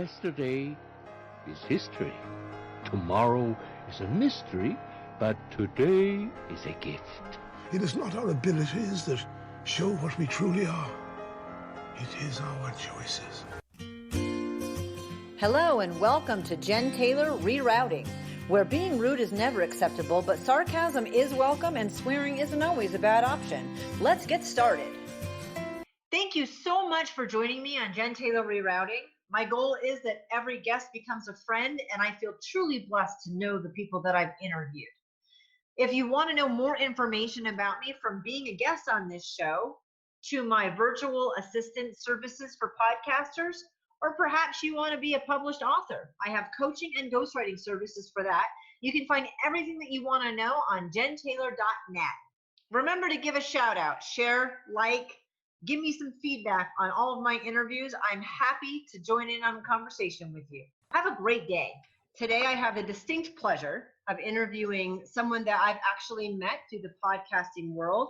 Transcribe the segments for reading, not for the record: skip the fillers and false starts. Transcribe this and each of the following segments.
Yesterday is history. Tomorrow is a mystery, but today is a gift. It is not our abilities that show what we truly are. It is our choices. Hello and welcome to Jen Taylor Rerouting, where being rude is never acceptable, but sarcasm is welcome and swearing isn't always a bad option. Let's get started. Thank you so much for joining me on Jen Taylor Rerouting. My goal is that every guest becomes a friend, and I feel truly blessed to know the people that I've interviewed. If you want to know more information about me, from being a guest on this show to my virtual assistant services for podcasters, or perhaps you want to be a published author, I have coaching and ghostwriting services for that. You can find everything that you want to know on jentaylor.net. Remember to give a shout out, share, like, give me some feedback on all of my interviews. I'm happy to join in on a conversation with you. Have a great day. Today, I have the distinct pleasure of interviewing someone that I've actually met through the podcasting world,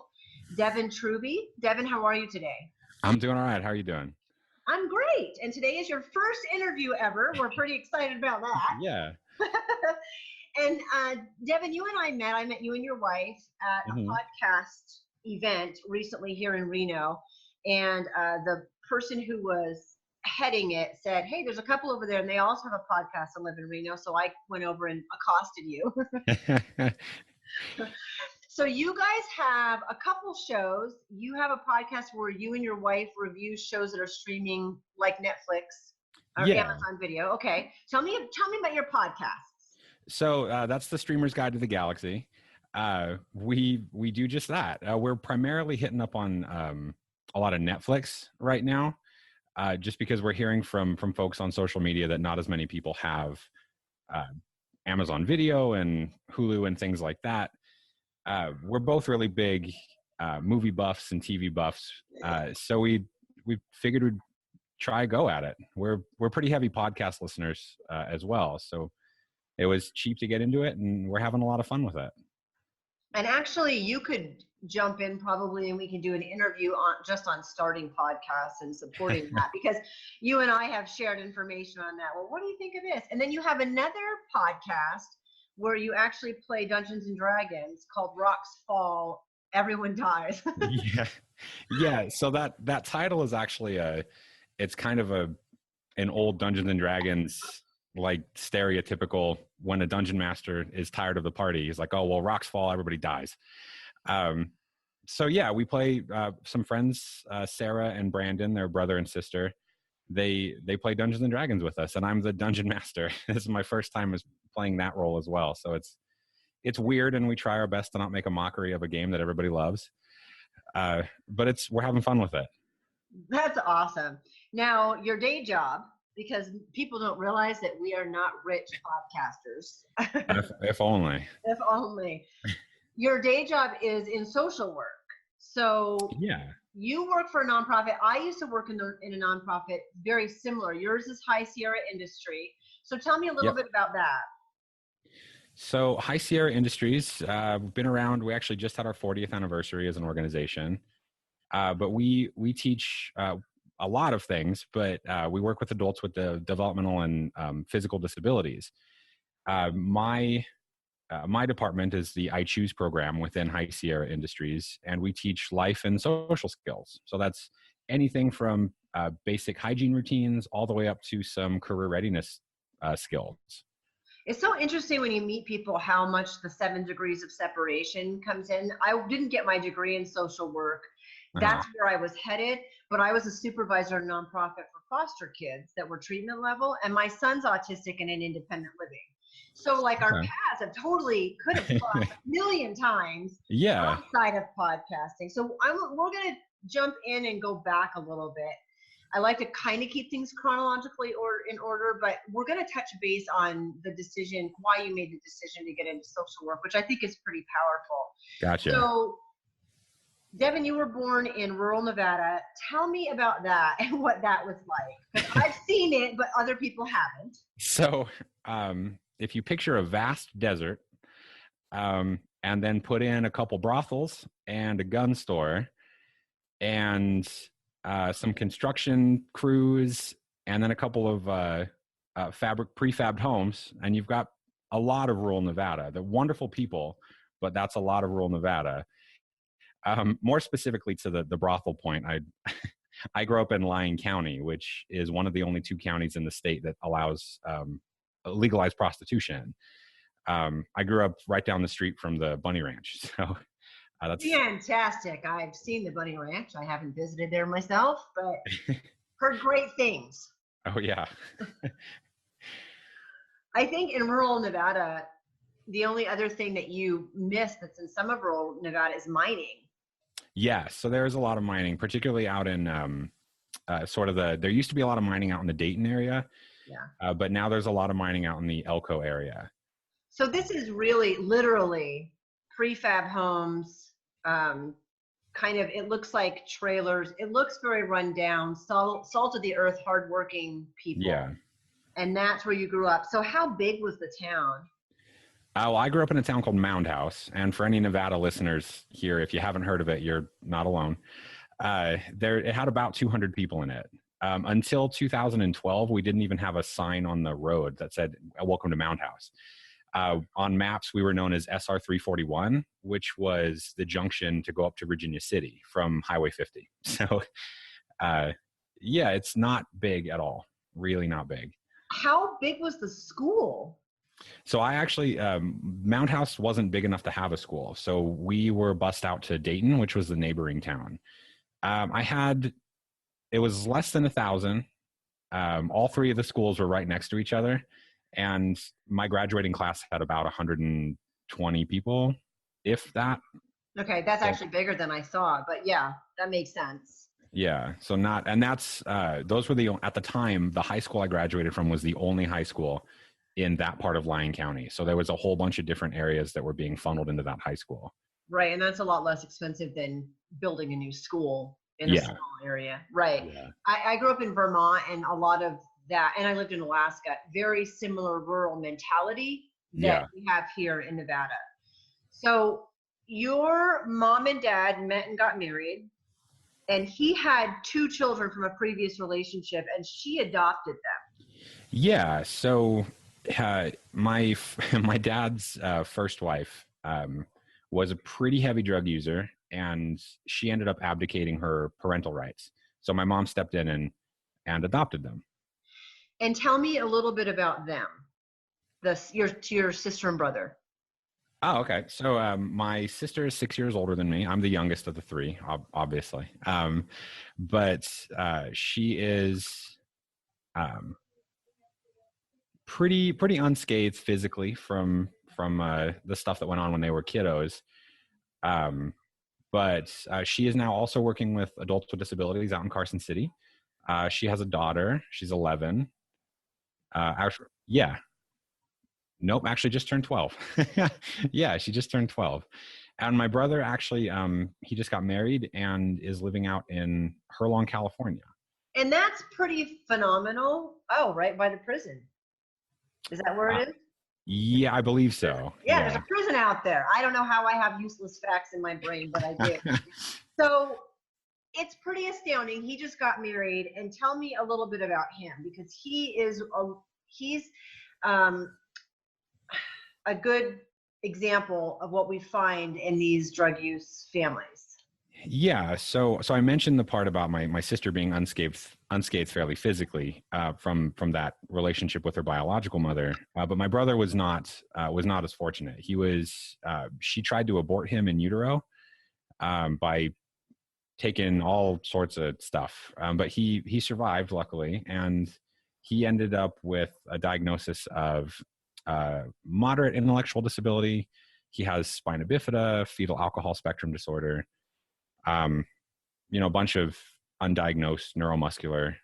Devon Trube. Devon, how are you today? I'm doing all right. How are you doing? I'm great. And today is your first interview ever. We're pretty excited about that. Yeah. And Devon, you and I met you and your wife at a podcast event recently here in Reno. And the person who was heading it said, hey, there's a couple over there and they also have a podcast and live in Reno. So I went over and accosted you. So you guys have a couple shows. You have a podcast where you and your wife review shows that are streaming like Netflix or Amazon Video. Okay. Tell me about your podcasts. So that's the Streamer's Guide to the Galaxy. We do just that. We're primarily hitting up on a lot of Netflix right now, just because we're hearing from folks on social media that not as many people have Amazon Video and Hulu and things like that. We're both really big movie buffs and TV buffs, so we figured we'd try a go at it. We're pretty heavy podcast listeners as well, so it was cheap to get into it, and we're having a lot of fun with it. And actually, you could jump in probably, and we can do an interview on starting podcasts and supporting that, because you and I have shared information on that. Well, what do you think of this? And then you have another podcast where you actually play Dungeons and Dragons called Rocks Fall, Everyone Dies. Yeah. So that title is actually it's kind of an old Dungeons and Dragons, like stereotypical, when a dungeon master is tired of the party, he's like, oh, well, rocks fall, everybody dies. So yeah, we play some friends, Sarah and Brandon, their brother and sister. They play Dungeons and Dragons with us, and I'm the dungeon master. This is my first time as playing that role as well. So it's weird, and we try our best to not make a mockery of a game that everybody loves. But we're having fun with it. That's awesome. Now, your day job, because people don't realize that we are not rich podcasters. If only. If only. Your day job is in social work. So yeah, you work for a nonprofit. I used to work in a nonprofit, very similar. Yours is High Sierra Industry. So tell me a little bit about that. So High Sierra Industries, we've been around. We actually just had our 40th anniversary as an organization. But we teach a lot of things, but we work with adults with the developmental and physical disabilities. My department is the I Choose program within High Sierra Industries, and we teach life and social skills. So that's anything from basic hygiene routines all the way up to some career readiness skills. It's so interesting when you meet people how much the 7 degrees of separation comes in. I didn't get my degree in social work. That's where I was headed, but I was a supervisor in a nonprofit for foster kids that were treatment level, and my son's autistic and in independent living. So like our paths have could have crossed a million times outside of podcasting. So we're going to jump in and go back a little bit. I like to kind of keep things chronologically in order, but we're going to touch base on the decision, why you made the decision to get into social work, which I think is pretty powerful. Gotcha. So Devon, you were born in rural Nevada. Tell me about that and what that was like. 'Cause I've seen it, but other people haven't. So if you picture a vast desert and then put in a couple brothels and a gun store and some construction crews and then a couple of prefabbed homes, and you've got a lot of rural Nevada. They're wonderful people, but that's a lot of rural Nevada. More specifically to the brothel point, I grew up in Lyon County, which is one of the only 2 counties in the state that allows legalized prostitution. I grew up right down the street from the Bunny Ranch, so that's fantastic. I've seen the Bunny Ranch. I haven't visited there myself, but heard great things. Oh yeah. I think in rural Nevada, the only other thing that you miss that's in some of rural Nevada is mining. Yeah, so there's a lot of mining, particularly out in there used to be a lot of mining out in the Dayton area. Yeah. But now there's a lot of mining out in the Elko area. So this is really literally prefab homes, kind of, it looks like trailers. It looks very run down, salt of the earth, hardworking people. Yeah. And that's where you grew up. So how big was the town? Well, I grew up in a town called Mound House. And for any Nevada listeners here, if you haven't heard of it, you're not alone. It had about 200 people in it. Until 2012, we didn't even have a sign on the road that said, "Welcome to Mound House." On maps, we were known as SR 341, which was the junction to go up to Virginia City from Highway 50. So, yeah, it's not big at all. Really not big. How big was the school? So I actually, Mound House wasn't big enough to have a school. So we were bussed out to Dayton, which was the neighboring town. It was less than 1,000. All 3 of the schools were right next to each other. And my graduating class had about 120 people, if that. Okay, that's actually bigger than I thought, but yeah, that makes sense. Yeah, so those were at the time, the high school I graduated from was the only high school in that part of Lyon County. So there was a whole bunch of different areas that were being funneled into that high school. Right, and that's a lot less expensive than building a new school in a small area. Right. Yeah. I grew up in Vermont, and a lot of that, and I lived in Alaska, very similar rural mentality that we have here in Nevada. So your mom and dad met and got married, and he had 2 children from a previous relationship, and she adopted them. Yeah. So my dad's first wife was a pretty heavy drug user, and she ended up abdicating her parental rights. So my mom stepped in and adopted them. And tell me a little bit about them, your sister and brother. Oh, okay. So my sister is 6 years older than me. I'm the youngest of the 3, obviously. But she is pretty unscathed physically from the stuff that went on when they were kiddos. But she is now also working with adults with disabilities out in Carson City. She has a daughter. She's 11. Nope, actually just turned 12. Yeah, she just turned 12. And my brother actually, he just got married and is living out in Herlong, California. And that's pretty phenomenal. Oh, right by the prison. Is that where it is? Yeah, I believe so. Yeah, there's a prison out there. I don't know how I have useless facts in my brain, but I do. So it's pretty astounding. He just got married, and tell me a little bit about him, because he's a good example of what we find in these drug use families. Yeah, so I mentioned the part about my sister being unscathed fairly physically from that relationship with her biological mother, but my brother was not as fortunate. She tried to abort him in utero by taking all sorts of stuff, but he survived, luckily, and he ended up with a diagnosis of moderate intellectual disability. He has spina bifida, fetal alcohol spectrum disorder, a bunch of undiagnosed neuromuscular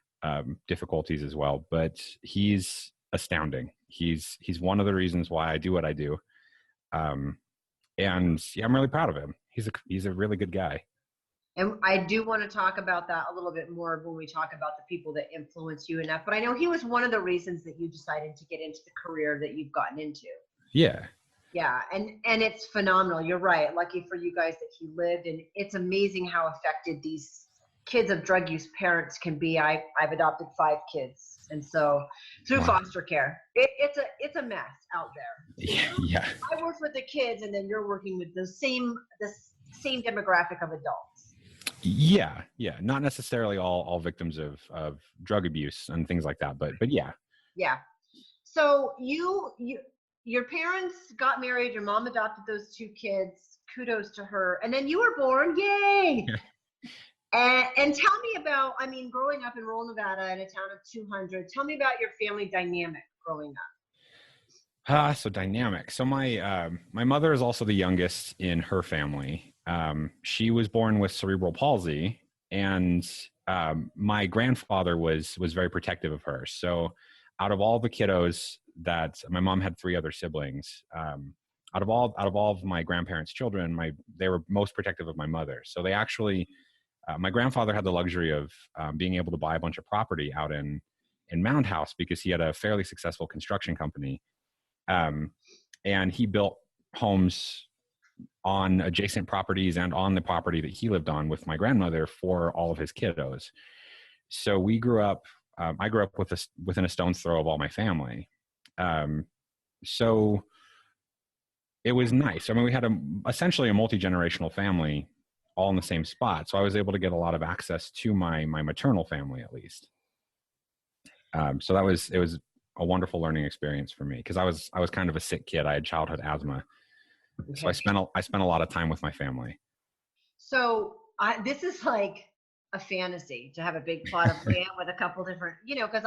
difficulties as well. But he's astounding. He's one of the reasons why I do what I do. And yeah, I'm really proud of him. He's a really good guy. And I do want to talk about that a little bit more when we talk about the people that influence you enough. But I know he was one of the reasons that you decided to get into the career that you've gotten into. Yeah. Yeah. And it's phenomenal. You're right. Lucky for you guys that he lived. And it's amazing how affected these kids of drug use parents can be. I've adopted 5 kids, and so through foster care, it's a mess out there. So Yeah. I work with the kids, and then you're working with the same demographic of adults. Yeah. Not necessarily all victims of drug abuse and things like that, but yeah. Yeah. So your parents got married. Your mom adopted those 2 kids. Kudos to her. And then you were born. Yay! And tell me about, I mean, growing up in rural Nevada in a town of 200. Tell me about your family dynamic growing up. So dynamic. So my mother is also the youngest in her family. She was born with cerebral palsy, and my grandfather was very protective of her. So out of all the kiddos that my mom had 3 other siblings, out of all of my grandparents' children, they were most protective of my mother. So they actually, my grandfather had the luxury of being able to buy a bunch of property out in Mound House because he had a fairly successful construction company. And he built homes on adjacent properties and on the property that he lived on with my grandmother for all of his kiddos. So we grew up, I grew up within a stone's throw of all my family. So it was nice. I mean, we had essentially a multi-generational family all in the same spot. So I was able to get a lot of access to my maternal family, at least. So it was a wonderful learning experience for me because I was kind of a sick kid. I had childhood asthma. Okay. So I spent a lot of time with my family. So this is like a fantasy to have a big plot of land with a couple different, because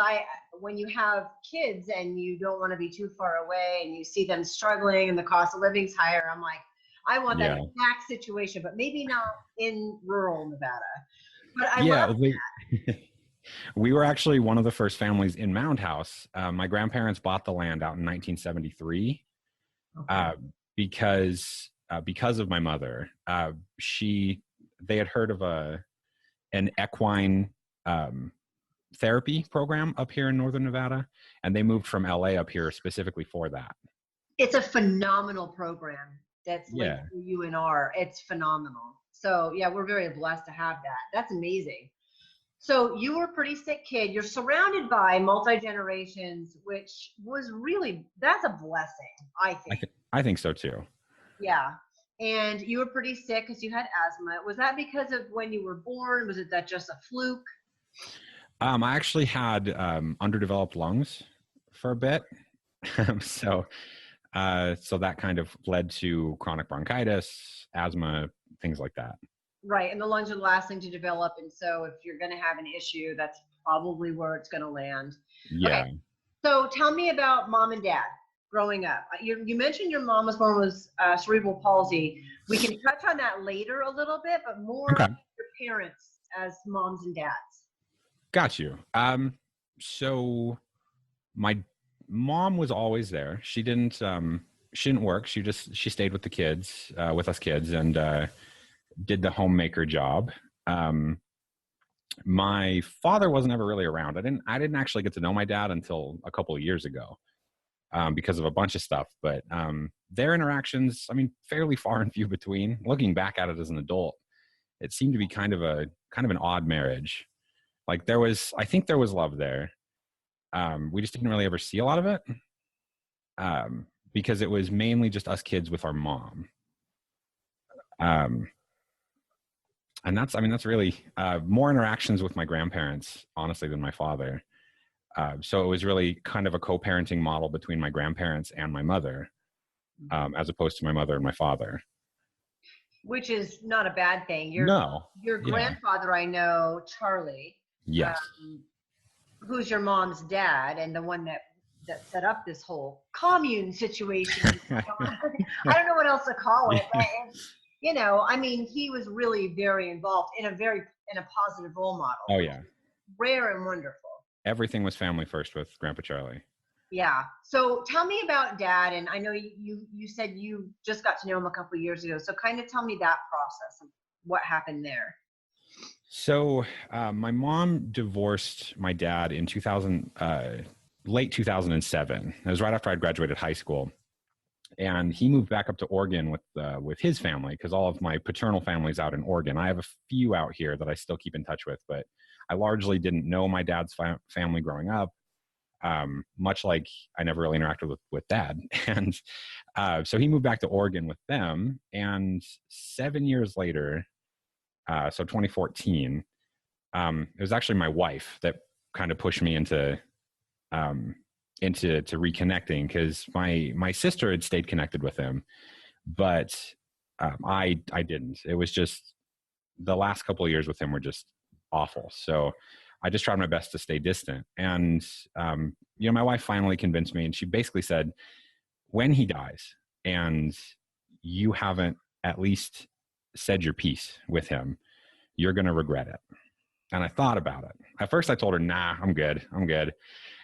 when you have kids and you don't want to be too far away and you see them struggling and the cost of living's higher, I'm like, I want that exact situation, but maybe not in rural Nevada. But I love that. We were actually one of the first families in Mound House. My grandparents bought the land out in 1973 because of my mother. They had heard of an equine therapy program up here in Northern Nevada, and they moved from LA up here specifically for that. It's a phenomenal program that's linked through UNR. It's phenomenal. So yeah, we're very blessed to have that. That's amazing. So you were a pretty sick kid. You're surrounded by multi-generations, which was really, that's a blessing, I think. I think so too. Yeah. And you were pretty sick because you had asthma. Was that because of when you were born? Was that just a fluke? I actually had underdeveloped lungs for a bit. So that kind of led to chronic bronchitis, asthma, things like that. Right. And the lungs are the last thing to develop. And so if you're going to have an issue, that's probably where it's going to land. Yeah. Okay. So tell me about mom and dad growing up. You mentioned your mom was born with cerebral palsy. We can touch on that later a little bit, but more your parents as moms and dads. Got you. So my mom was always there. She didn't work. She stayed with the kids, with us kids, and did the homemaker job. My father wasn't ever really around. I didn't actually get to know my dad until a couple of years ago, because of a bunch of stuff. But their interactions, fairly far and few between. Looking back at it as an adult, it seemed to be kind of an odd marriage. Like I think there was love there. We just didn't really ever see a lot of it, because it was mainly just us kids with our mom. And that's really more interactions with my grandparents, honestly, than my father. So it was really kind of a co-parenting model between my grandparents and my mother, as opposed to my mother and my father. Which is not a bad thing. Your grandfather, I know, Charlie. Yes. Who's your mom's dad and the one that set up this whole commune situation. I don't know what else to call it, but he was really very involved in a positive role model. Oh yeah. Rare and wonderful. Everything was family first with Grandpa Charlie. Yeah. So tell me about dad. And I know you said you just got to know him a couple of years ago. So kind of tell me that process and what happened there. So my mom divorced my dad in late 2007. It was right after I'd graduated high school. And he moved back up to Oregon with his family, because all of my paternal family's out in Oregon. I have a few out here that I still keep in touch with, but I largely didn't know my dad's family growing up. Much like I never really interacted with dad. And so he moved back to Oregon with them. And 7 years later, so 2014, it was actually my wife that kind of pushed me into reconnecting, because my sister had stayed connected with him, but I didn't. It was just the last couple of years with him were just awful. So I just tried my best to stay distant. And my wife finally convinced me, and she basically said, when he dies and you haven't at least said your piece with him, you're going to regret it. And I thought about it. At first I told her, nah, I'm good. And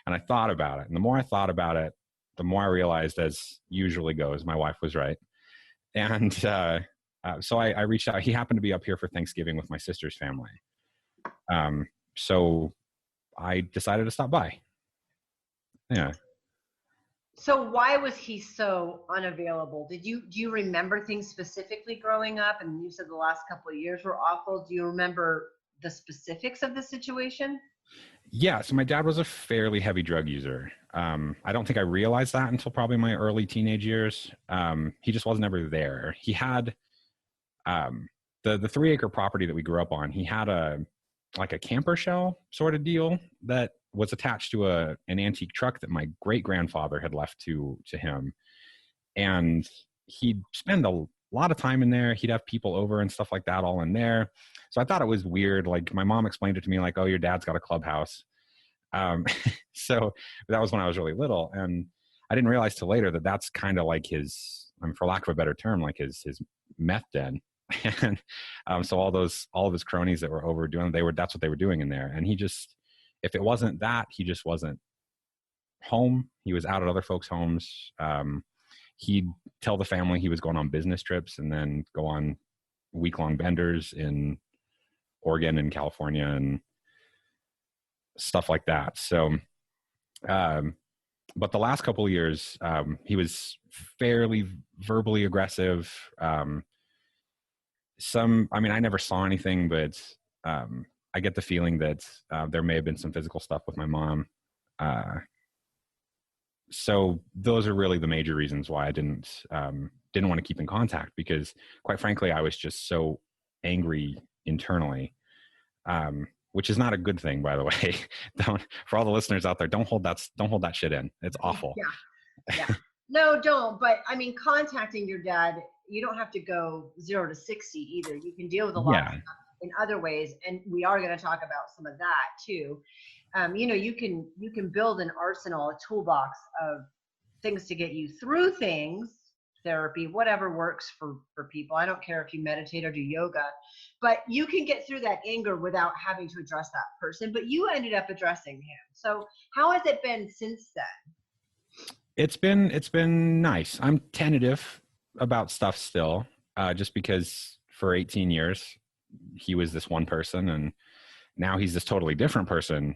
I thought about it. And the more I thought about it, the more I realized, as usually goes, my wife was right. And so I reached out. He happened to be up here for Thanksgiving with my sister's family. So I decided to stop by. Yeah. So why was he so unavailable? Do you remember things specifically growing up? And you said the last couple of years were awful. Do you remember the specifics of the situation? Yeah. So my dad was a fairly heavy drug user. I don't think I realized that until probably my early teenage years. He just wasn't ever there. He had the 3-acre property that we grew up on. He had a camper shell sort of deal that was attached to an antique truck that my great grandfather had left to him. And he'd spend a lot of time in there. He'd have people over and stuff like that all in there. So I thought it was weird. Like, my mom explained it to me like, oh, your dad's got a clubhouse. So that was when I was really little. And I didn't realize till later that that's kind of like his, for lack of a better term, like his meth den. And so all of his cronies that were over doing, that's what they were doing in there. And he just, if it wasn't that, he just wasn't home. He was out at other folks' homes. He'd tell the family he was going on business trips and then go on week-long benders in Oregon and California and stuff like that. So, but the last couple of years, he was fairly verbally aggressive. I never saw anything, but I get the feeling that there may have been some physical stuff with my mom. So those are really the major reasons why I didn't want to keep in contact, because quite frankly, I was just so angry internally, which is not a good thing, by the way. For all the listeners out there, don't hold that shit in. It's awful. Yeah. No, don't. But contacting your dad, you don't have to go 0 to 60 either. You can deal with a lot of stuff in other ways. And we are going to talk about some of that too. You can build an arsenal, a toolbox of things to get you through things, therapy, whatever works for people. I don't care if you meditate or do yoga, but you can get through that anger without having to address that person. But you ended up addressing him. So how has it been since then? It's been nice. I'm tentative about stuff still, just because for 18 years he was this one person, and now he's this totally different person.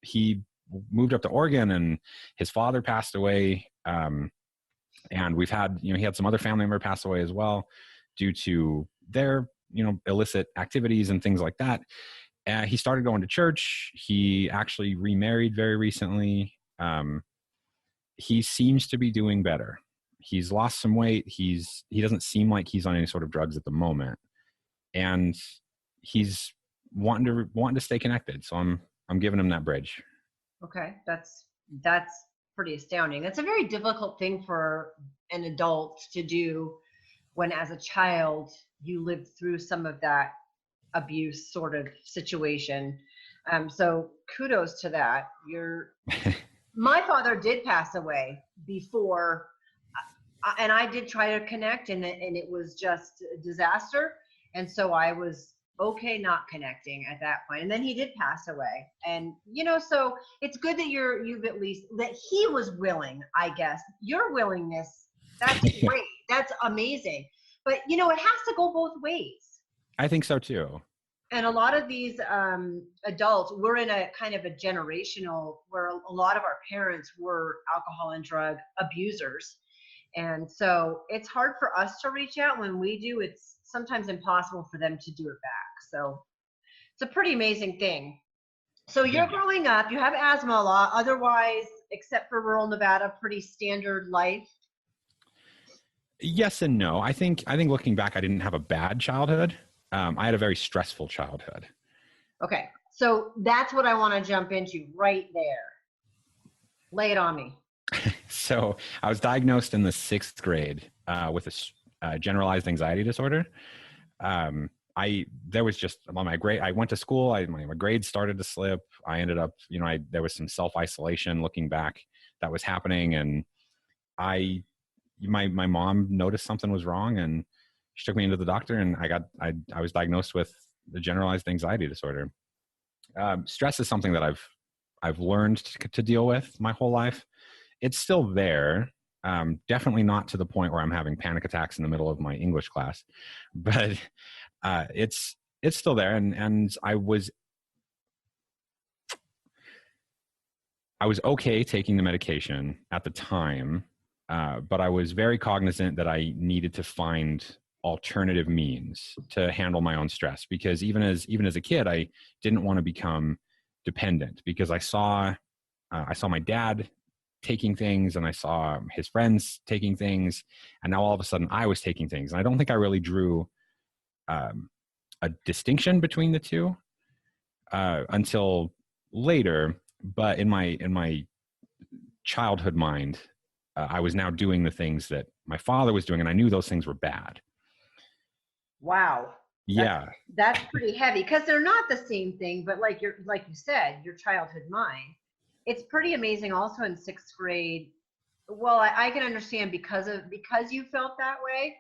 He moved up to Oregon, and his father passed away. And we've had, he had some other family member pass away as well due to their, illicit activities and things like that. He started going to church. He actually remarried very recently. He seems to be doing better. He's lost some weight. He doesn't seem like he's on any sort of drugs at the moment, and he's wanting to stay connected. So I'm giving him that bridge. Okay. That's pretty astounding. It's a very difficult thing for an adult to do when, as a child, you lived through some of that abuse sort of situation. So kudos to that. My father did pass away before, and I did try to connect, and it was just a disaster. And so I was okay not connecting at that point. And then he did pass away. And, so it's good that you've at least, that he was willing, I guess. Your willingness, that's great. That's amazing. But, it has to go both ways. I think so too. And a lot of these adults, we're in a kind of a generational where a lot of our parents were alcohol and drug abusers. And so it's hard for us to reach out. When we do, it's sometimes impossible for them to do it back. So it's a pretty amazing thing. So you're growing up, you have asthma a lot, otherwise, except for rural Nevada, pretty standard life. Yes and no. I think looking back, I didn't have a bad childhood. I had a very stressful childhood. Okay. So that's what I want to jump into right there. Lay it on me. So I was diagnosed in the 6th grade with a generalized anxiety disorder. There was just on my grade. I went to school. My grades started to slip. I ended up, there was some self-isolation looking back that was happening. And my mom noticed something was wrong, and she took me into the doctor, and I was diagnosed with the generalized anxiety disorder. Stress is something that I've learned to deal with my whole life. It's still there. Definitely not to the point where I'm having panic attacks in the middle of my English class, but it's still there. And I was okay taking the medication at the time, but I was very cognizant that I needed to find alternative means to handle my own stress, because even as a kid, I didn't want to become dependent, because I saw my dad taking things, and I saw his friends taking things, and now all of a sudden I was taking things. And I don't think I really drew a distinction between the two until later. But in my childhood mind, I was now doing the things that my father was doing, and I knew those things were bad. Wow. That's pretty heavy, because they're not the same thing, but like you said, your childhood mind. It's pretty amazing also in 6th grade. Well, I can understand because you felt that way.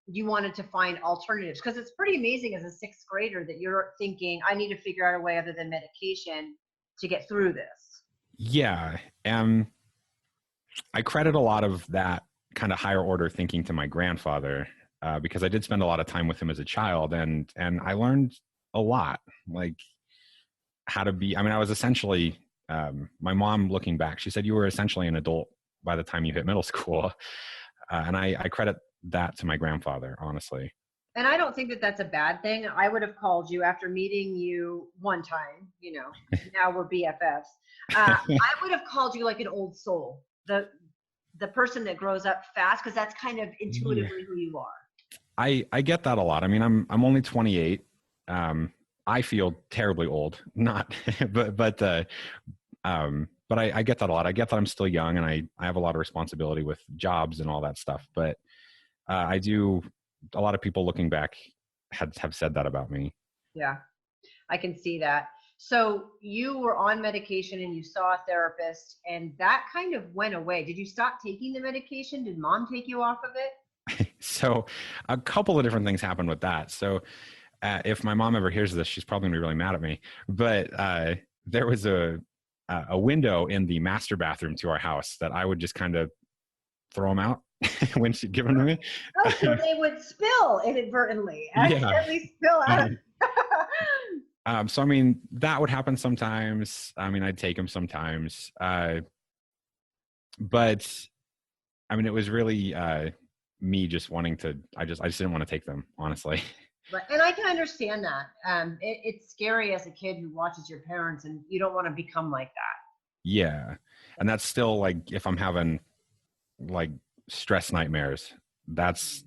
You wanted to find alternatives, because it's pretty amazing as a 6th grader that you're thinking, I need to figure out a way other than medication to get through this. Yeah. I credit a lot of that kind of higher order thinking to my grandfather, because I did spend a lot of time with him as a child, and I learned a lot, like how to be. I mean, I was essentially, my mom, looking back, she said, you were essentially an adult by the time you hit middle school. And I credit that to my grandfather, honestly. And I don't think that that's a bad thing. I would have called you after meeting you one time, now we're BFFs. I would have called you like an old soul, the person that grows up fast, because that's kind of intuitively who you are. I get that a lot. I mean, I'm only 28. I feel terribly old, but I get that a lot. I get that I'm still young, and I have a lot of responsibility with jobs and all that stuff. But I do. A lot of people looking back have said that about me. Yeah, I can see that. So you were on medication and you saw a therapist, and that kind of went away. Did you stop taking the medication? Did mom take you off of it? So a couple of different things happened with that. So if my mom ever hears this, she's probably gonna be really mad at me. But there was a window in the master bathroom to our house that I would just kind of throw them out when she'd give them to me. Oh, so they would spill inadvertently, accidentally spill out. So, I mean, that would happen sometimes. I mean, I'd take them sometimes. But I mean, it was really me just wanting to, I just didn't want to take them, honestly. Right. And I can understand that. It's scary as a kid who watches your parents, and you don't want to become like that. Yeah. And that's still like, if I'm having like stress nightmares, that's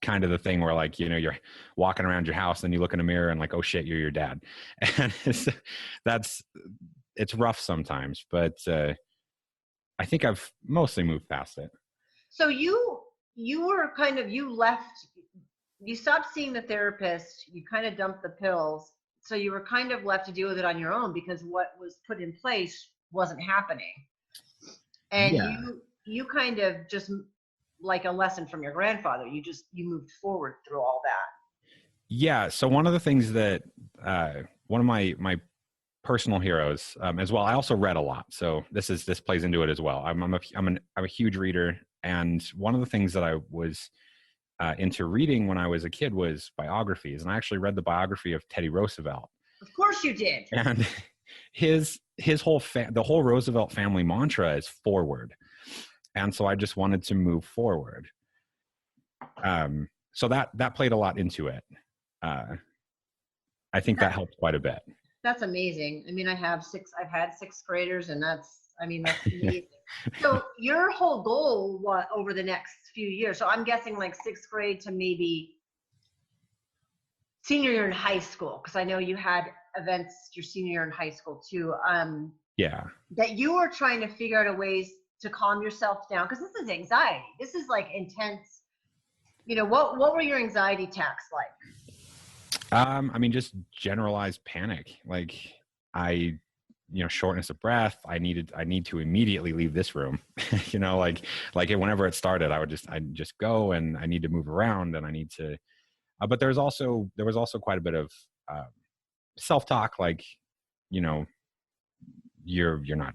kind of the thing where, like, you're walking around your house and you look in a mirror and like, oh shit, you're your dad. And it's rough sometimes, but I think I've mostly moved past it. So you were kind of, you stopped seeing the therapist, you kind of dumped the pills. So you were kind of left to deal with it on your own, because what was put in place wasn't happening. And you kind of just, like a lesson from your grandfather, you moved forward through all that. Yeah. So one of the things that, one of my personal heroes, as well, I also read a lot. So this plays into it as well. I'm a huge reader. And one of the things that I was into reading when I was a kid was biographies. And I actually read the biography of Teddy Roosevelt. Of course you did. And his whole the whole Roosevelt family mantra is forward. And so I just wanted to move forward. So that played a lot into it. I think that helped quite a bit. That's amazing. I mean, I've had sixth graders, and that's amazing. So your whole goal over the next few years, so I'm guessing like sixth grade to maybe senior year in high school, because I know you had events your senior year in high school too. Yeah. That you were trying to figure out ways to calm yourself down, because this is anxiety. This is like intense. What were your anxiety attacks like? I mean, just generalized panic. Like shortness of breath. I need to immediately leave this room. Like whenever it started, I'd just go, and I need to move around, and I need to, but there was also quite a bit of, self-talk. Like, you're not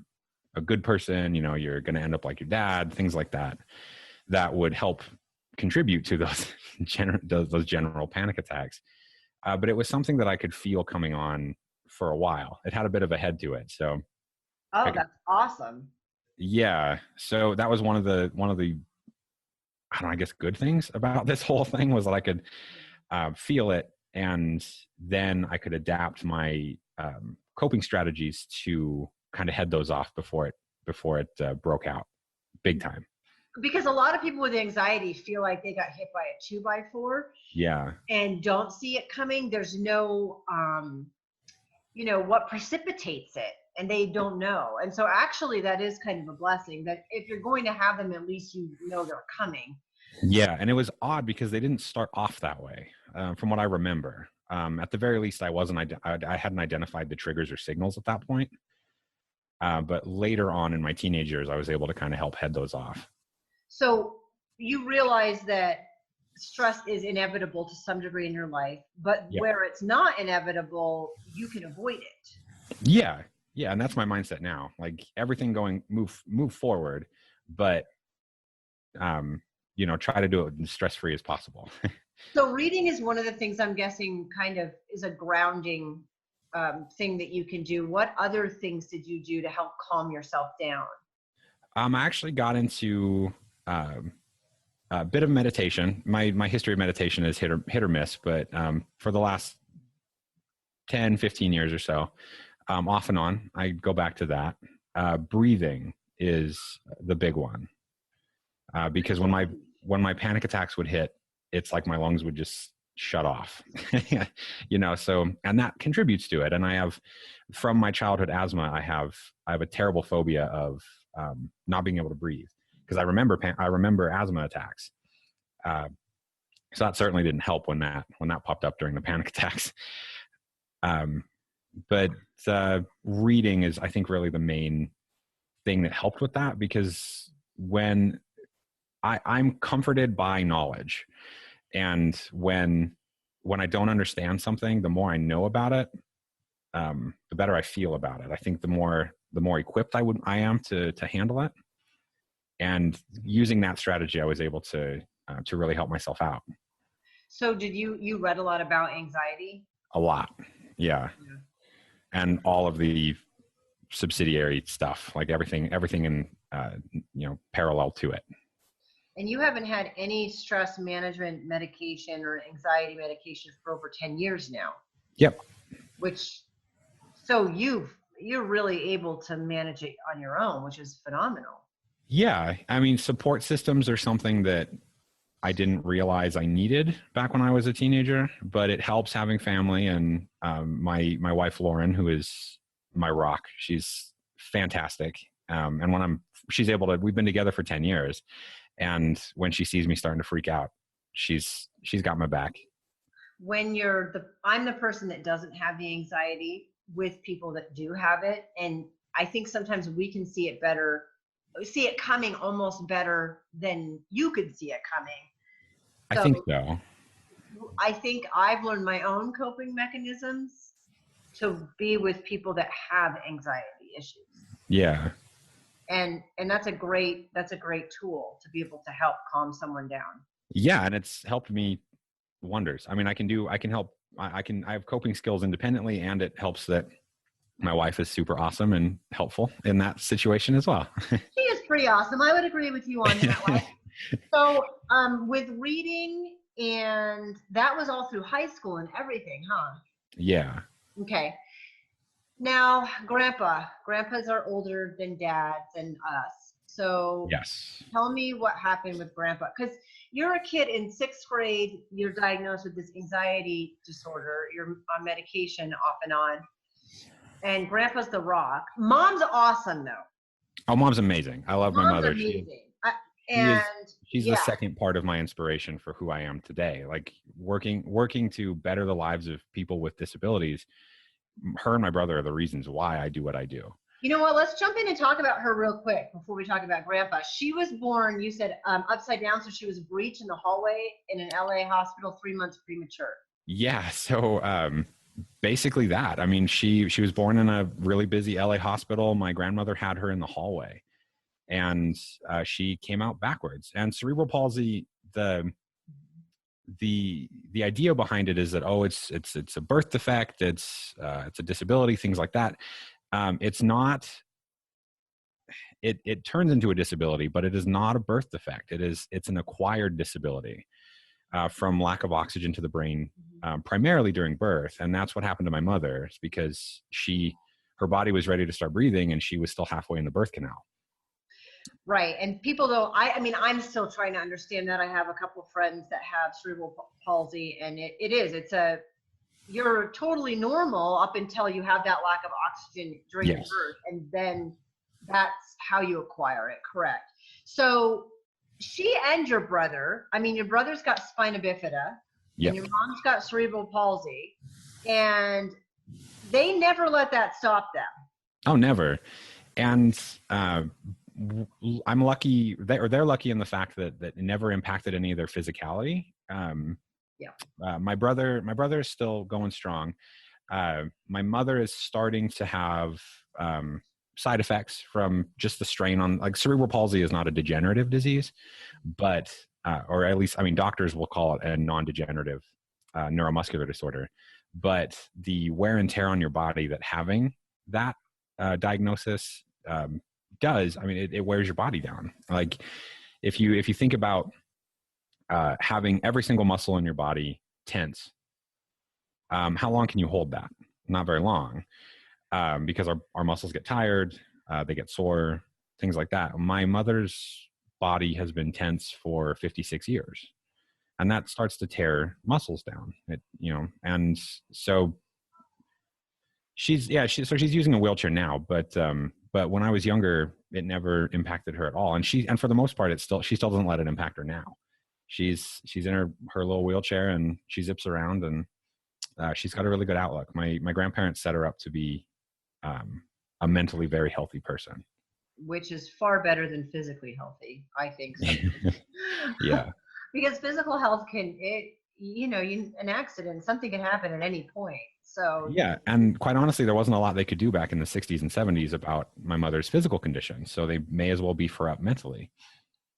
a good person, you're going to end up like your dad, things like that, that would help contribute to those general panic attacks. But it was something that I could feel coming on for a while. It had a bit of a head to it. So. Oh, that's awesome. Yeah. So that was one of the, I don't know, I guess good things about this whole thing was that I could feel it, and then I could adapt my coping strategies to kind of head those off before it broke out big time. Because a lot of people with anxiety feel like they got hit by a 2x4. Yeah. And don't see it coming. There's no, what precipitates it, and they don't know. And so actually that is kind of a blessing, that if you're going to have them, at least they're coming. Yeah. And it was odd because they didn't start off that way. From what I remember, at the very least, I hadn't identified the triggers or signals at that point. But later on in my teenage years, I was able to kind of help head those off. So you realize that stress is inevitable to some degree in your life, but where it's not inevitable, you can avoid it. Yeah. Yeah. And that's my mindset now. Like everything move forward, but, try to do it as stress-free as possible. So reading is one of the things I'm guessing kind of is a grounding thing that you can do. What other things did you do to help calm yourself down? I actually got into a bit of meditation. My history of meditation is hit or miss, but for the last 10, 15 years or so, off and on, I go back to that. Breathing is the big one, because when my panic attacks would hit, it's like my lungs would just shut off, so, and that contributes to it. And I have, from my childhood asthma, I have a terrible phobia of not being able to breathe, because I remember asthma attacks. So that certainly didn't help when that popped up during the panic attacks. But reading is, I think, really the main thing that helped with that, because when I'm comforted by knowledge, and when I don't understand something, the more I know about it, the better I feel about it. I think the more equipped I am to handle it. And using that strategy, I was able to really help myself out. So did you read a lot about anxiety? A lot. Yeah. And all of the subsidiary stuff, like everything in, parallel to it. And you haven't had any stress management medication or anxiety medication for over 10 years now. Yep. So you're really able to manage it on your own, which is phenomenal. Yeah. I mean, support systems are something that I didn't realize I needed back when I was a teenager, but it helps having family. And my wife, Lauren, who is my rock, she's fantastic. And we've been together for 10 years. And when she sees me starting to freak out, she's got my back. When I'm the person that doesn't have the anxiety with people that do have it. And I think sometimes we can see it coming almost better than you could see it coming. I think so. I think I've learned my own coping mechanisms to be with people that have anxiety issues. Yeah. And that's a great tool to be able to help calm someone down. Yeah. And it's helped me wonders. I mean, I have coping skills independently, and it helps that my wife is super awesome and helpful in that situation as well. She is pretty awesome. I would agree with you on that one. So with reading, and that was all through high school and everything, huh? Yeah. Okay. Now, grandpas are older than dads and us. So Yes. tell me what happened with grandpa. Because you're a kid in 6th grade, you're diagnosed with this anxiety disorder. You're on medication off and on. And grandpa's the rock. Mom's awesome, though. Oh, mom's amazing. I love my Mom's mother. amazing. She's the second part of my inspiration for who I am today. Like working to better the lives of people with disabilities. Her and my brother are the reasons why I do what I do. You know what? Let's jump in and talk about her real quick before we talk about grandpa. She was born, you said, upside down, so she was breached in the hallway in an LA hospital, 3 months premature. Yeah. So basically that. I mean, she was born in a really busy LA hospital. My grandmother had her in the hallway, and she came out backwards. And cerebral palsy, the idea behind it is that, it's a birth defect, it's a disability, things like that. It's not. It turns into a disability, but it is not a birth defect. It's an acquired disability from lack of oxygen to the brain, primarily during birth. And that's what happened to my mother. It's because her body was ready to start breathing, and she was still halfway in the birth canal. Right. And people don't, I mean, I'm still trying to understand that. I have a couple of friends that have cerebral palsy, and you're totally normal up until you have that lack of oxygen during Yes. birth. And then that's how you acquire it. Correct. So she and your brother's got spina bifida, Yep. and your mom's got cerebral palsy, and they never let that stop them. Oh, never. And I'm lucky, they're lucky in the fact that it never impacted any of their physicality. My brother is still going strong. My mother is starting to have side effects from just the strain on, like, cerebral palsy is not a degenerative disease, but or at least, I mean, doctors will call it a non-degenerative neuromuscular disorder. But the wear and tear on your body that having that diagnosis does, I mean, it wears your body down. Like, if you think about having every single muscle in your body tense, how long can you hold that? Not very long, because our muscles get tired, they get sore, things like that. My mother's body has been tense for 56 years, and that starts to tear muscles down. And so she's using a wheelchair now, but when I was younger, it never impacted her at all. And for the most part, she still doesn't let it impact her now. She's in her little wheelchair, and she zips around, and she's got a really good outlook. My grandparents set her up to be a mentally very healthy person, which is far better than physically healthy, I think. Yeah. Because physical health an accident, something can happen at any point. So yeah, and quite honestly, there wasn't a lot they could do back in the 60s and 70s about my mother's physical condition, so they may as well beef her up mentally.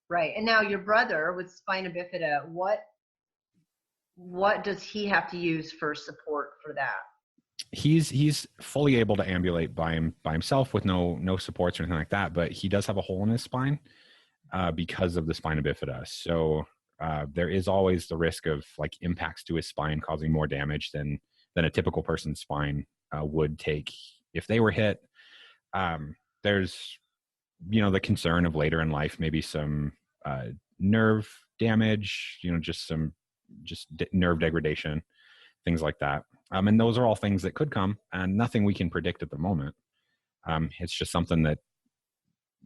Right. And now your brother with spina bifida, what does he have to use for support for that? He's fully able to ambulate by himself with no supports or anything like that, but he does have a hole in his spine because of the spina bifida. So there is always the risk of, like, impacts to his spine causing more damage than a typical person's spine would take if they were hit. There's the concern of later in life, maybe some nerve damage, just nerve degradation, things like that. And those are all things that could come, and nothing we can predict at the moment. It's just something that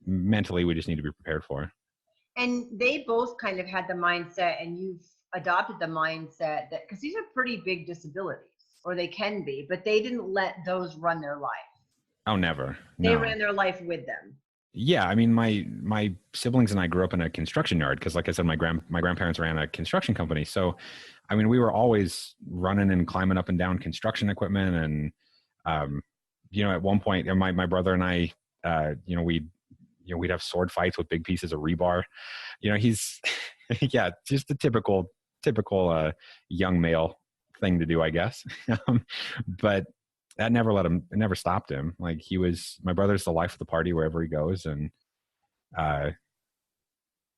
mentally we just need to be prepared for. And they both kind of had the mindset, and you've adopted the mindset that, because these are pretty big disabilities, or they can be, but they didn't let those run their life. Oh, never. They ran their life with them. Yeah, I mean, my siblings and I grew up in a construction yard because, like I said, my grandparents ran a construction company. So, I mean, we were always running and climbing up and down construction equipment, and at one point, my brother and I, we'd have sword fights with big pieces of rebar. He's just the typical young male thing to do, I guess. But that never stopped him. Like, my brother's the life of the party wherever he goes. And And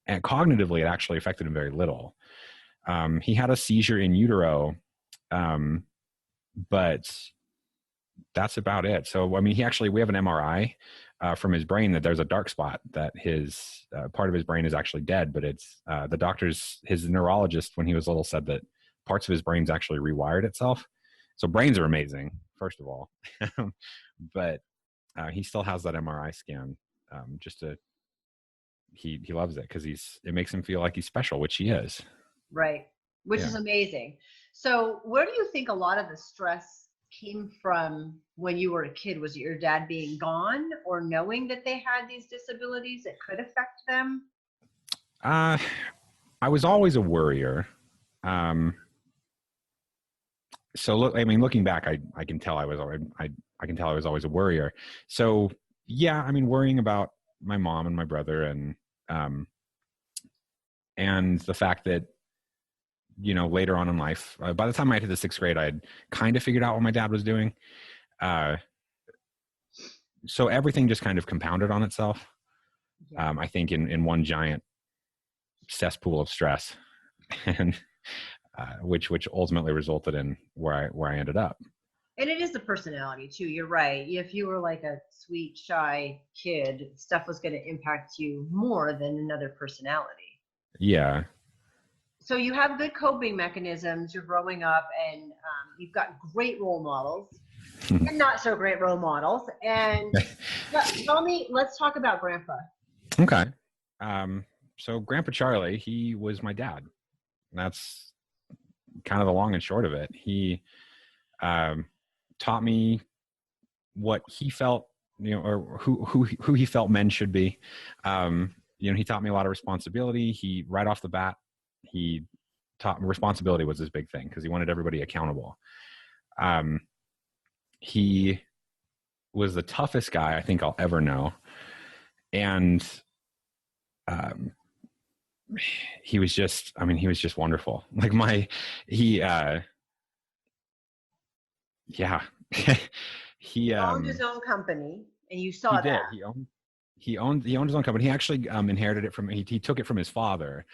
cognitively, it actually affected him very little. He had a seizure in utero, but that's about it. So, I mean, we have an MRI from his brain that there's a dark spot, that his part of his brain is actually dead, but it's his neurologist, when he was little, said that parts of his brain's actually rewired itself. So brains are amazing, first of all, but he still has that MRI scan. He loves it because it makes him feel like he's special, which he is. Right. Which is amazing. So where do you think a lot of the stress came from when you were a kid? Was it your dad being gone, or knowing that they had these disabilities that could affect them? I was always a worrier. So looking back, I can tell I can tell I was always a worrier. So yeah, I mean, worrying about my mom and my brother, and the fact that, later on in life, by the time I hit the 6th grade, I had kind of figured out what my dad was doing. So everything just kind of compounded on itself. Yeah. I think in one giant cesspool of stress, and which ultimately resulted in where I ended up. And it is the personality too. You're right. If you were like a sweet, shy kid, stuff was going to impact you more than another personality. Yeah. So you have good coping mechanisms. You're growing up, and you've got great role models and not so great role models. And let's talk about Grandpa. Okay. So Grandpa Charlie, he was my dad. That's kind of the long and short of it. He taught me what he felt, or who he felt men should be. He taught me a lot of responsibility. Right off the bat, he taught me responsibility was his big thing, because he wanted everybody accountable. He was the toughest guy I think I'll ever know. And he was just wonderful. Like he owned his own company, and you saw that. He owned his own company. He actually inherited it he took it from his father,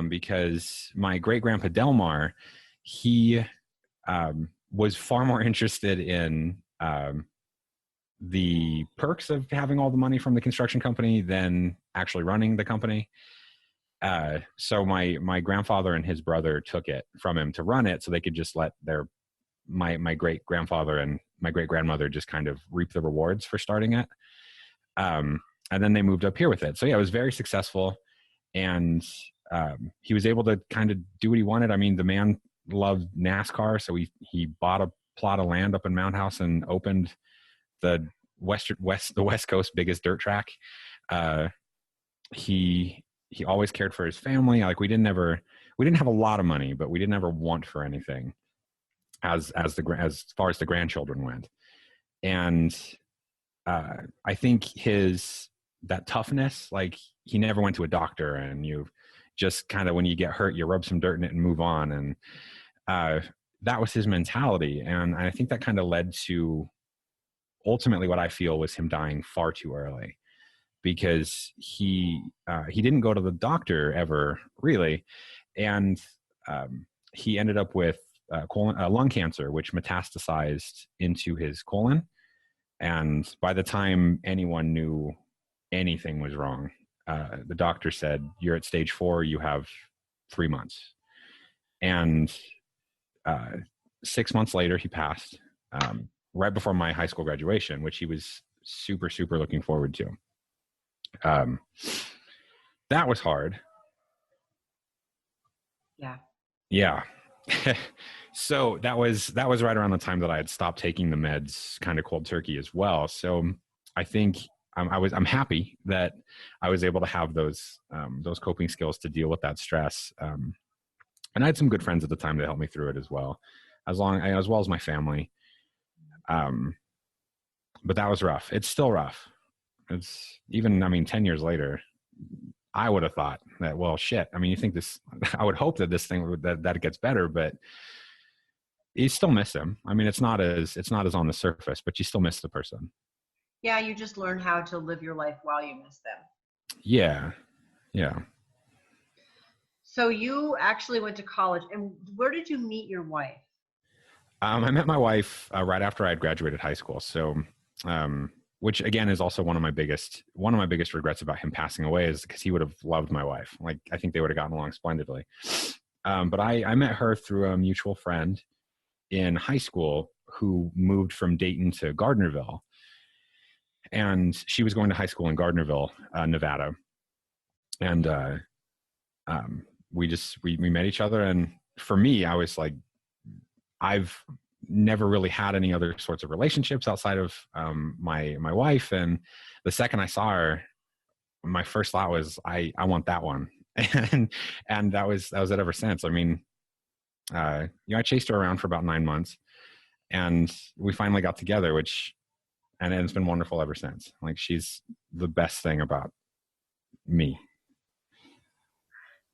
because my great grandpa Delmar, he was far more interested in the perks of having all the money from the construction company than actually running the company. So my grandfather and his brother took it from him to run it, so they could just let my great grandfather and my great grandmother just kind of reap the rewards for starting it. And then they moved up here with it. So yeah, it was very successful, and he was able to kind of do what he wanted. I mean, the man loved NASCAR, so he bought a plot of land up in Mount House and opened the West Coast biggest dirt track. He always cared for his family. Like we didn't have a lot of money, but we didn't ever want for anything as far as the grandchildren went. And I think that toughness, like he never went to a doctor, and you just kind of, when you get hurt, you rub some dirt in it and move on. And that was his mentality. And I think that kind of led to ultimately what I feel was him dying far too early, because he didn't go to the doctor ever, really. And he ended up with lung cancer, which metastasized into his colon. And by the time anyone knew anything was wrong, the doctor said, "You're at stage 4, you have 3 months." And 6 months later, he passed, right before my high school graduation, which he was super, super looking forward to. That was hard. Yeah. So that was right around the time that I had stopped taking the meds kind of cold turkey as well. So I think I'm happy that I was able to have those coping skills to deal with that stress. And I had some good friends at the time to help me through it as well, as well as my family. But that was rough. It's still rough. It's even, 10 years later, I would have thought that, well, shit. You think this, I would hope that this thing, that it gets better, but you still miss him. It's not as on the surface, but you still miss the person. Yeah. You just learn how to live your life while you miss them. Yeah. Yeah. So you actually went to college, and where did you meet your wife? I met my wife right after I had graduated high school. So, which again is also one of my biggest regrets about him passing away, is because he would have loved my wife. Like, I think they would have gotten along splendidly. But I met her through a mutual friend in high school who moved from Dayton to Gardnerville, and she was going to high school in Gardnerville, Nevada. And we met each other, and for me, I was like, I've never really had any other sorts of relationships outside of my wife. And the second I saw her, my first thought was, I want that one. And that was it ever since. I mean, I chased her around for about 9 months, and we finally got together, and it's been wonderful ever since. Like, she's the best thing about me.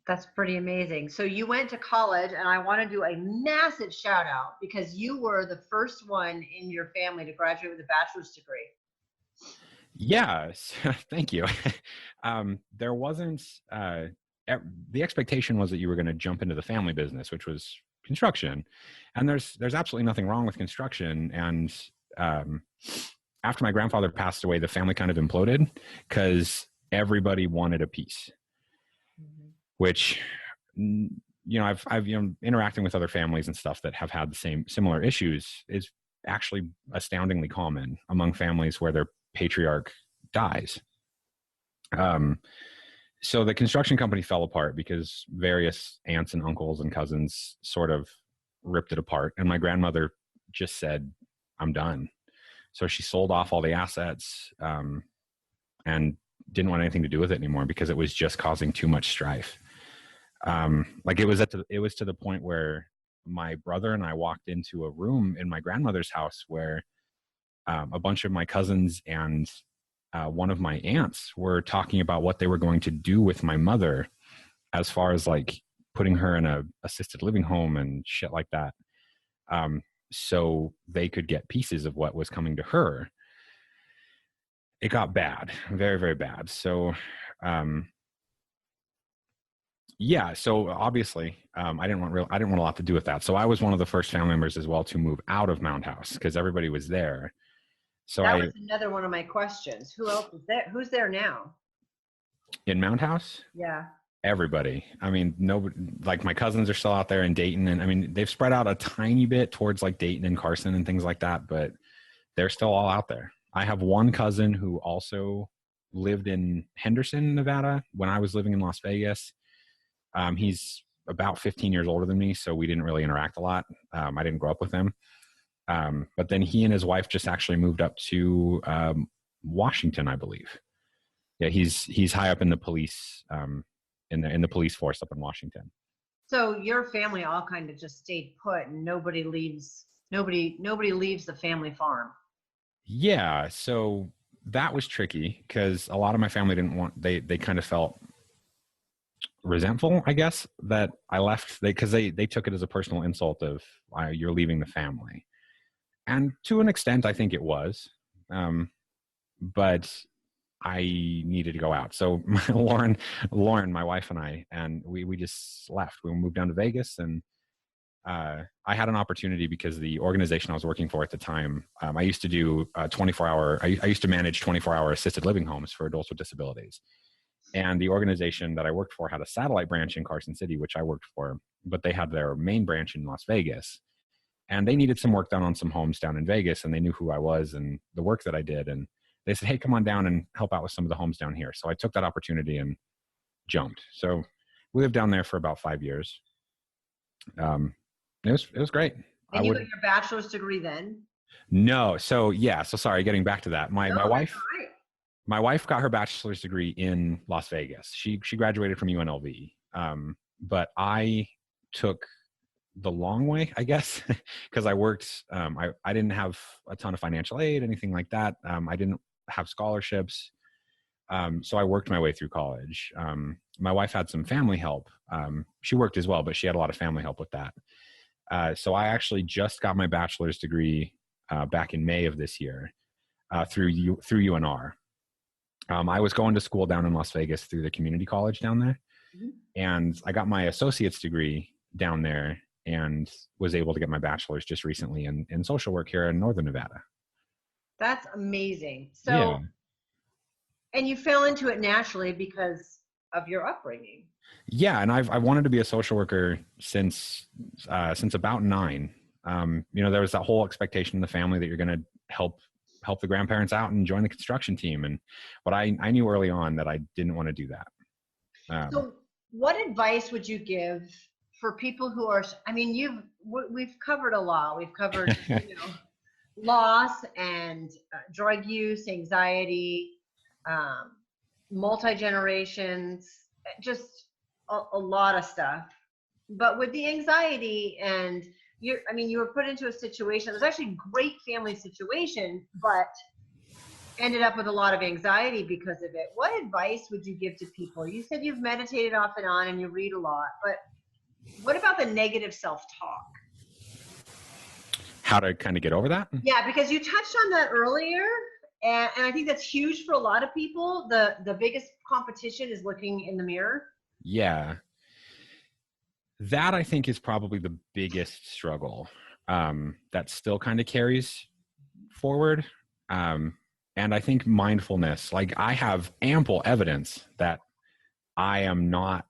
That's pretty amazing. So you went to college, and I want to do a massive shout out because you were the first one in your family to graduate with a bachelor's degree. Yes, thank you. There wasn't, the expectation was that you were going to jump into the family business, which was construction. And there's absolutely nothing wrong with construction. And after my grandfather passed away, the family kind of imploded because everybody wanted a piece. Which, I've interacting with other families and stuff that have had the similar issues is actually astoundingly common among families where their patriarch dies. So the construction company fell apart because various aunts and uncles and cousins sort of ripped it apart. And my grandmother just said, I'm done. So she sold off all the assets and didn't want anything to do with it anymore because it was just causing too much strife. Like, it was to the point where my brother and I walked into a room in my grandmother's house where a bunch of my cousins and one of my aunts were talking about what they were going to do with my mother, as far as like putting her in a assisted living home and shit like that. So they could get pieces of what was coming to her. It got bad, very, very bad. So, yeah. So obviously, I didn't want a lot to do with that. So I was one of the first family members as well to move out of Mound House because everybody was there. So that was another one of my questions. Who else is there? Who's there now? In Mound House? Yeah. Everybody. I mean, nobody, like my cousins are still out there in Dayton, and I mean, they've spread out a tiny bit towards like Dayton and Carson and things like that, but they're still all out there. I have one cousin who also lived in Henderson, Nevada when I was living in Las Vegas. He's about 15 years older than me, so we didn't really interact a lot. I didn't grow up with him. But then he and his wife just actually moved up to Washington, I believe. Yeah, he's high up in the police, in the police force up in Washington. So your family all kind of just stayed put, and nobody leaves the family farm. Yeah, so that was tricky because a lot of my family they kind of felt resentful, I guess, that I left because they took it as a personal insult of you're leaving the family. And to an extent, I think it was, but I needed to go out. So Lauren, my wife and I, and we just left. We moved down to Vegas, and I had an opportunity because the organization I was working for at the time, I used to do 24-hour. I used to manage 24-hour assisted living homes for adults with disabilities. And the organization that I worked for had a satellite branch in Carson City, which I worked for, but they had their main branch in Las Vegas. And they needed some work done on some homes down in Vegas, and they knew who I was and the work that I did. And they said, hey, come on down and help out with some of the homes down here. So I took that opportunity and jumped. So we lived down there for about 5 years. It was great. And you got your bachelor's degree then? No. So yeah. So sorry, getting back to that. My wife got her bachelor's degree in Las Vegas. She graduated from UNLV. But I took the long way, I guess, because I worked, I didn't have a ton of financial aid, anything like that. I didn't have scholarships. So I worked my way through college. My wife had some family help. She worked as well, but she had a lot of family help with that. So I actually just got my bachelor's degree back in May of this year through UNR. I was going to school down in Las Vegas through the community college down there. Mhm. And I got my associate's degree down there and was able to get my bachelor's just recently in social work here in Northern Nevada. That's amazing. So, Yeah. and you fell into it naturally because of your upbringing. Yeah, and I've wanted to be a social worker since about 9. There was that whole expectation in the family that you're going to help the grandparents out and join the construction team, but I knew early on that I didn't want to do that. So, what advice would you give for people who are? I mean, we've covered a lot. We've covered loss and drug use, anxiety, multi-generations, just a lot of stuff. But with the anxiety and you were put into a situation, it was actually a great family situation, but ended up with a lot of anxiety because of it. What advice would you give to people? You said you've meditated off and on and you read a lot, but what about the negative self-talk? How to kind of get over that? Yeah, because you touched on that earlier. And I think that's huge for a lot of people. The biggest competition is looking in the mirror. Yeah. That I think is probably the biggest struggle that still kind of carries forward. And I think mindfulness, like I have ample evidence that I am not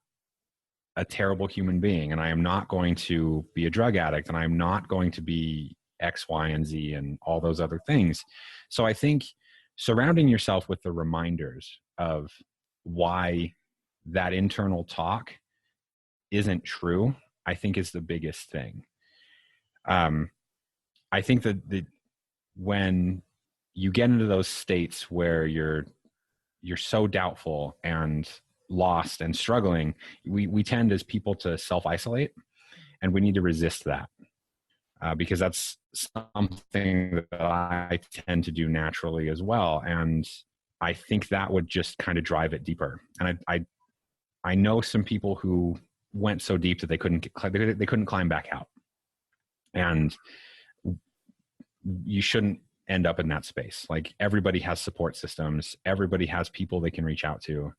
a terrible human being and I am not going to be a drug addict and I'm not going to be X, Y, and Z and all those other things. So I think surrounding yourself with the reminders of why that internal talk isn't true, I think is the biggest thing. I think that when you get into those states where you're so doubtful and lost and struggling, we tend as people to self-isolate, and we need to resist that. Because that's something that I tend to do naturally as well. And I think that would just kind of drive it deeper. And I know some people who went so deep that they couldn't climb back out. And you shouldn't end up in that space. Like everybody has support systems. Everybody has people they can reach out to.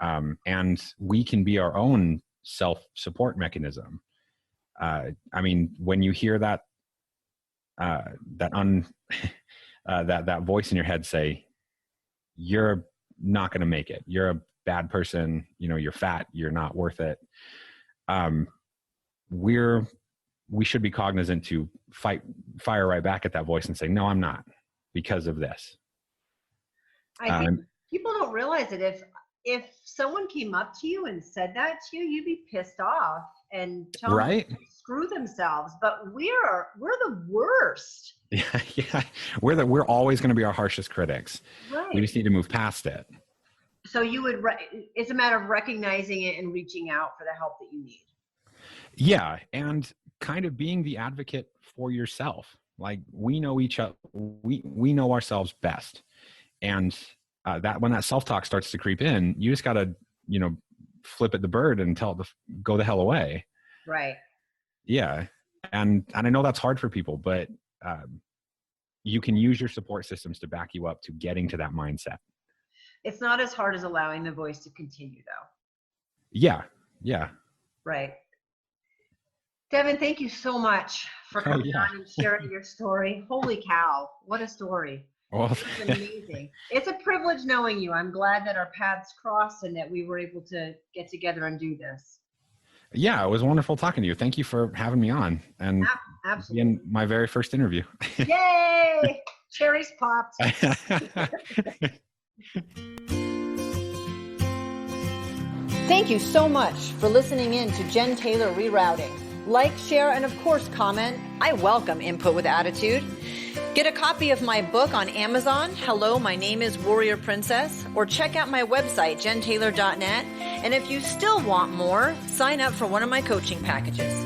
And we can be our own self-support mechanism. When you hear that voice in your head say, you're not going to make it, you're a bad person, you're fat, you're not worth it. We should be cognizant to fire right back at that voice and say, no, I'm not, because of this. I think people don't realize it. If someone came up to you and said that to you, you'd be pissed off and tell them to screw themselves. But we're the worst. Yeah. We're always going to be our harshest critics. Right. We just need to move past it. So it's a matter of recognizing it and reaching out for the help that you need. Yeah, and kind of being the advocate for yourself. Like we know each other, we know ourselves best, and that when that self-talk starts to creep in, you just got to, flip at the bird and tell it to go the hell away. Right. Yeah. And I know that's hard for people, but you can use your support systems to back you up to getting to that mindset. It's not as hard as allowing the voice to continue though. Yeah. Yeah. Right. Devon, thank you so much for coming on and sharing your story. Holy cow. What a story. Well, it's amazing. It's a privilege knowing you. I'm glad that our paths crossed and that we were able to get together and do this. Yeah, it was wonderful talking to you. Thank you for having me on and absolutely in my very first interview. Yay! Cherries popped. Thank you so much for listening in to Jen Taylor Rerouting. Like, share, and of course comment. I welcome input with attitude. Get a copy of my book on Amazon, Hello, My Name is Warrior Princess, or check out my website, jentaylor.net. And if you still want more, sign up for one of my coaching packages.